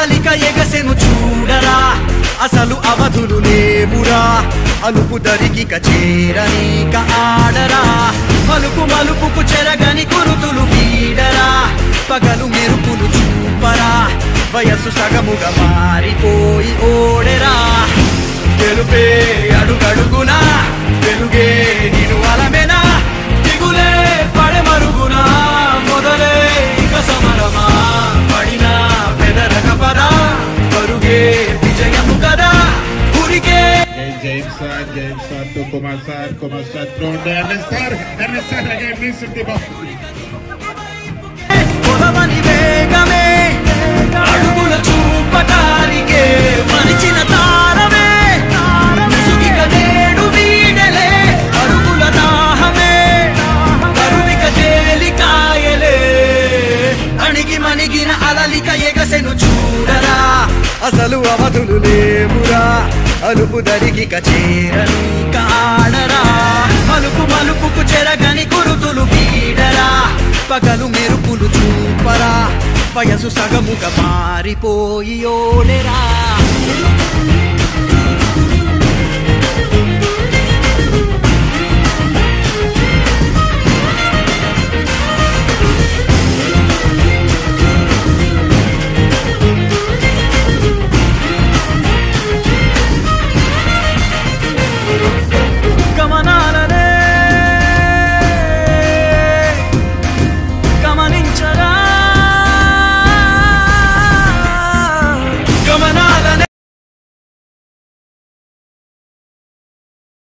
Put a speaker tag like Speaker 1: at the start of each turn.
Speaker 1: అలలిక ఎగసెను చూడరా అసలు అవధులు లేవురా అలుపు దరికిక చేరనీక ఆడరా మలుపు మలుపుకు చెరగని కురుతులు వీడరా పగలు మెరుపులు చూపరా వయస్సు సగముగా మారిపోయి ఓడెరా గెలుపే అడుగడుగునా వెలుగే నిను అలమెనా దిగులే పడమరుగునా మొదలే ఇక సమరమా పడినా పెదరక పదా పరుగే విజయము కదా ఊరికే
Speaker 2: James sir to Kumar sir thrown there and sir again missed the ball.
Speaker 1: పొలవని వేగమే అడుగుల చూపటానికే మరిచిన తారమే ముసుగిక నేడు వీడలే అడుగుల దాహమే కరువిక తేలికాయలే అణిగి మణిగిన అలలిక ఎగసెను చూడరా అసలు అవధులు లేవురా అలుపు దరికిక చేరని కాడరా మలుపు మలుపుకు చెరగని కురుతులు వీడరా పగలు మెరుపులు చూపరా వయసు సగముగా మారిపోయి ఓడెరా గమనా